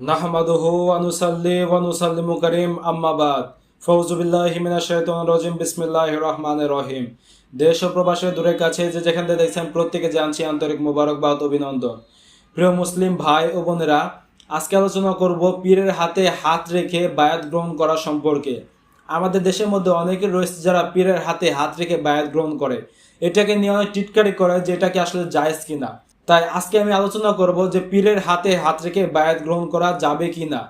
নাহমাদুহু ওয়া নুসাল্লি ওয়া নুসাল্লিমু কারীম আম্মা বাদ ফাউযু বিল্লাহি মিনাশ শাইতানির রাজিম বিসমিল্লাহির রহমানির রহিম। দেশ ও প্রবাসে দূরের কাছে যে যেখান থেকে দেখছেন প্রত্যেকে জানছি আন্তরিক মোবারকবাদ অভিনন্দন। প্রিয় মুসলিম ভাই ও বোনেরা, আজকে আলোচনা করব পীরের হাতে হাত রেখে বায়াত গ্রহণ করা সম্পর্কে। আমাদের দেশের মধ্যে অনেকে রয়েছে যারা পীরের হাতে হাত রেখে বায়াত গ্রহণ করে, এটাকে নিয়ে অনেক টিটকারি করে যে এটা কি আসলে জায়েজ কিনা। তাই আজকে আমি আলোচনা করব যে পীরের হাতে হাত রেখে বায়াত গ্রহণ করা যাবে কিনা।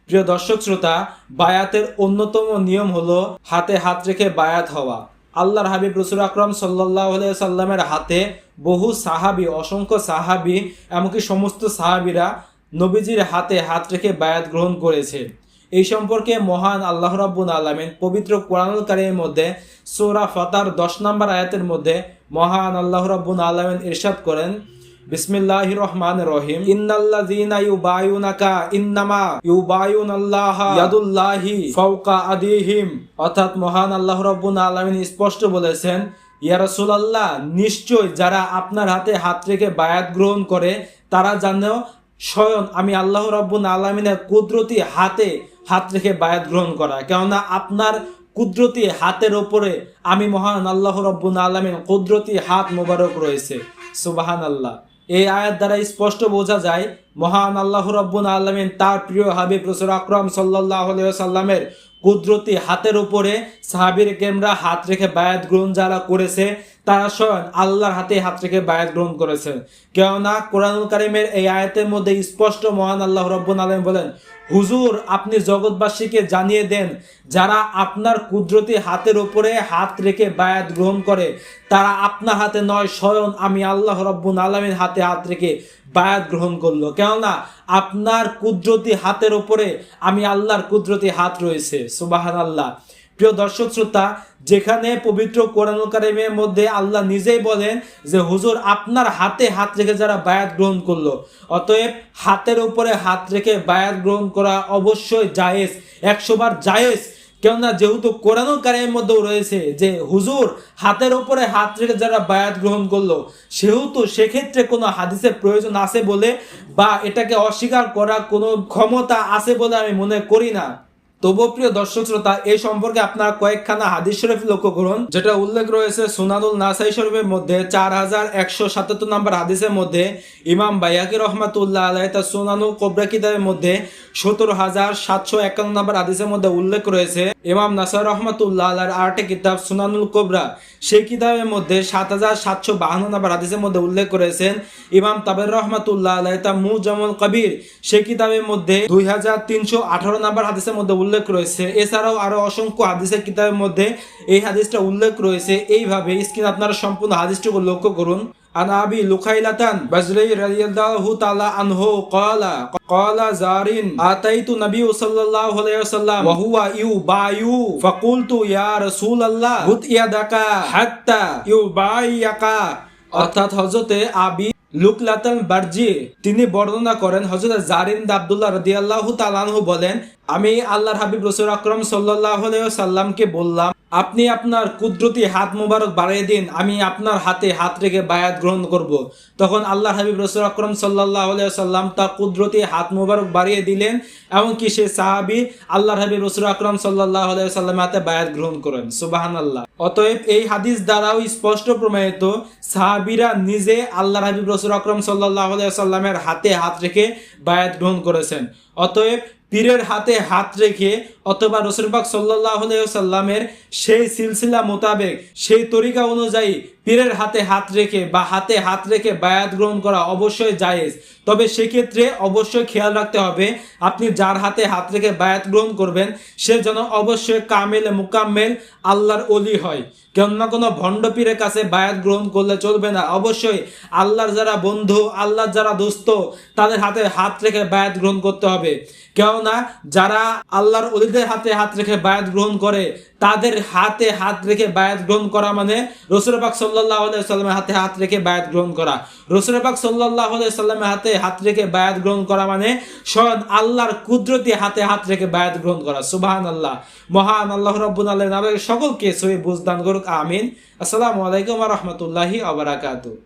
প্রিয় দর্শক শ্রোতা, বায়াতের অন্যতম নিয়ম হলো হাতে হাত রেখে বায়াত হওয়া। আল্লাহর হাবিব রাসূল আকরাম সাল্লাল্লাহু আলাইহি সাল্লামের হাতে বহু সাহাবী, অসংখ্য সাহাবী, এমনকি সমস্ত সাহাবীরা নবীজির হাতে হাত রেখে বায়াত গ্রহণ করেছে। এই সম্পর্কে মহান আল্লাহ রাব্বুল আলামিন পবিত্র কোরআনুল কারীমের মধ্যে সূরা ফাতার 10 নম্বর আয়াতের মধ্যে মহান আল্লাহ রাব্বুল আলামিন ইরশাদ করেন, বিসমিল্লাহির রহমানির রহিম, ইন্নাল্লাযীনা ইউবায়ুনাকা ইন্নামা ইউবায়ুনাল্লাহা ইয়াদুল্লাহি ফাওকা আদিহিম। অর্থাৎ মহান আল্লাহ রাব্বুল আলামিন স্পষ্ট বলেছেন, ইয়া রাসূলুল্লাহ, নিশ্চয় যারা আপনার হাতে হাত রেখে বায়াত গ্রহণ করে তারা জানো স্বয়ং আমি আল্লাহ রাব্বুল আলামিনের কুদরতি হাতে হাত রেখে বায়াত গ্রহণ করা। কেননা আপনার কুদরতি হাতের ওপরে আমি মহান আল্লাহ রাব্বুল আলামিন কুদরতি হাত মোবারক রয়েছে। সুবহানাল্লাহ। এই আয়াত দ্বারা স্পষ্ট বোঝা যায় মহান আল্লাহ রাব্বুল আলামিন তার প্রিয় হাবিব রাসূল আকরাম সাল্লাল্লাহু আলাইহি ওয়াসাল্লামের কুদরতি হাতের উপরে সাহাবীর কেমরা হাত রেখে বায়াত গ্রহণ যারা করেছে তারা স্বয়ং আল্লাহর হাতে হাত রেখে বায়াত গ্রহণ করেছেন। কেননা কোরআনুল কারীমের এই আয়াতের মধ্যে স্পষ্ট মহান আল্লাহ রাব্বুল আলামিন বলেন, হুজুর আপনি জগৎবাসীকে জানিয়ে দেন যারা আপনার কুদরতি হাতের উপরে হাত রেখে বায়াত গ্রহণ করে তারা আপনার হাতে নয়, স্বয়ং আমি আল্লাহ রাব্বুল আলামিনের হাতে হাত রেখে বায়াত গ্রহণ করলো। কেননা আপনার কুদরতি হাতের উপরে আমি আল্লাহর কুদরতি হাত রয়েছে। সুবহানাল্লাহ। প্রিয় দর্শক শ্রোতা, যেখানে পবিত্র কোরআনুল কারীমের মধ্যে আল্লাহ নিজেই বলেন যে হুজুর আপনার হাতে হাত রেখে যারা বায়াত গ্রহণ করলো, অতএব হাতের উপরে হাত রেখে বায়াত গ্রহণ করা অবশ্যই জায়েজ, 100 বার জায়েজ। কেননা যেহেতু কোরআনুল কারীমের মধ্যেও রয়েছে যে হুজুর হাতের উপরে হাত রেখে যারা বায়াত গ্রহণ করলো, সেহেতু সেক্ষেত্রে কোনো হাদিসের প্রয়োজন আছে বলে বা এটাকে অস্বীকার করার কোনো ক্ষমতা আছে বলে আমি মনে করি না। তবুও প্রিয় দর্শক শ্রোতা, এই সম্পর্কে আপনারা কয়েকখানা হাদিস শরীফ লক্ষ্য করুন, যেটা উল্লেখ রয়েছে সুনানুল নাসাই শরীফের মধ্যে 4177 নম্বর হাদিসের মধ্যে। ইমাম বাইহাকী রহমাতুল্লাহ আলাইহি তার সুনানুল কুবরা কিতাবের মধ্যে 17751 নম্বর হাদিসের মধ্যে উল্লেখ রয়েছে। ইমাম নাসাই রহমাতুল্লাহ আলাইহির আরেকটি কিতাব সুনানুল কুবরা, সেই কিতাবের মধ্যে 7752 নম্বর হাদিসের মধ্যে উল্লেখ করেছেন। ইমাম তাবরি রহমাতুল্লাহ আলাইহি তার মুজামুল কবির, সেই কিতাবের মধ্যে 2318 নম্বর হাদিসের মধ্যে উল্লেখ রয়েছে। এছাড়াও আরো অসংখ্য হাদিসের কিতাবের মধ্যে এই হাদিসটা উল্লেখ রয়েছে। এইভাবে স্ক্রিন আপনারা সম্পূর্ণ হাদিসটুকু লক্ষ্য করুন। আন আবি লুখাইলাতান বাজলি রাদিয়াল্লাহু তাআলা আনহু ক্বালা জারিন আতাইতু নবী সাল্লাল্লাহু আলাইহি ওয়াসাল্লাম ওয়া হুয়া ইউবায়ু ফাকুলতু ইয়া রাসূলুল্লাহ গুত ইয়াদাকা হাত্তা ইউবাইয়াকা। অর্থাৎ হযরতে আবি লুকলাতান বারজি তিনি বর্ণনা করেন, হযরত জারিন আব্দুল্লাহ রাদিয়াল্লাহু তাআলা আনহু বলেন, আমি আল্লাহর হাবিব রাসূল আকরাম সাল্লাল্লাহু আলাইহি ওয়াসাল্লামকে বললাম, আপনি আপনার কুদরতি হাত মোবারক বাড়িয়ে দিন, আমি আপনার হাতে হাত রেখে বায়াত গ্রহণ করব। তখন আল্লাহর হাবিব রাসূল আকরাম সাল্লাল্লাহু আলাইহি ওয়াসাল্লাম তার কুদরতি হাত মোবারক বাড়িয়ে দিলেন, এমনকি সেই সাহাবী আল্লাহর হাবিব রাসূল আকরাম সাল্লাল্লাহু আলাইহি ওয়াসাল্লামের হাতে বায়াত গ্রহণ করেন। সুবহানাল্লাহ। অতএব এই হাদিস দ্বারাও স্পষ্ট প্রমাণিত সাহাবীরা নিজে আল্লাহর হাবিব রাসূল আকরাম সাল্লাল্লাহু আলাইহি ওয়াসাল্লামের হাতে হাত রেখে বায়াত গ্রহণ করেছেন। অতএব পীরের হাতে হাত রেখে অথবা রাসূল পাক সাল্লাল্লাহু আলাইহি ওয়াসাল্লামের সেই সিলসিলা মোতাবেক, সেই তরিকা অনুযায়ী পীরের হাতে হাত রেখে বা হাতে হাত রেখে বায়াত গ্রহণ করা অবশ্যই জায়েজ। তবে সেক্ষেত্রে অবশ্যই খেয়াল রাখতে হবে আপনি যার হাতে হাত রেখে বায়াত গ্রহণ করবেন সে যেন অবশ্যই কামেল মুকাম্মেল আল্লাহর ওলি হয়। কেননা কোনো ভণ্ড পীরের কাছে বায়াত গ্রহণ করলে চলবে না। অবশ্যই আল্লাহর যারা বন্ধু, আল্লাহর যারা দোস্ত, তাদের হাতে হাত রেখে বায়াত গ্রহণ করতে হবে। কেননা যারা আল্লাহর ওলিদের হাতে হাত রেখে বায়াত গ্রহণ করে তাদের হাতে হাত রেখে বায়াত গ্রহণ করা মানে রাসূল পাক সাল্লাল্লাহু আলাইহি ওয়াসাল্লামের হাতে হাত রেখে বায়াত গ্রহণ করা। রাসূল পাক সাল্লাল্লাহু আলাইহি ওয়াসাল্লামের হাতে হাত রেখে বায়াত গ্রহণ করা মানে স্বয়ং আল্লাহর কুদরতি হাতে হাত রেখে বায়াত গ্রহণ করা। সুবহানাল্লাহ। মহান আল্লাহ রাব্বুল আলামিন আমাদের সকলকে সহিহ বুঝদান করুক। আমিন। আসসালামু আলাইকুম ওয়া রাহমাতুল্লাহি ওয়া বারাকাতুহু।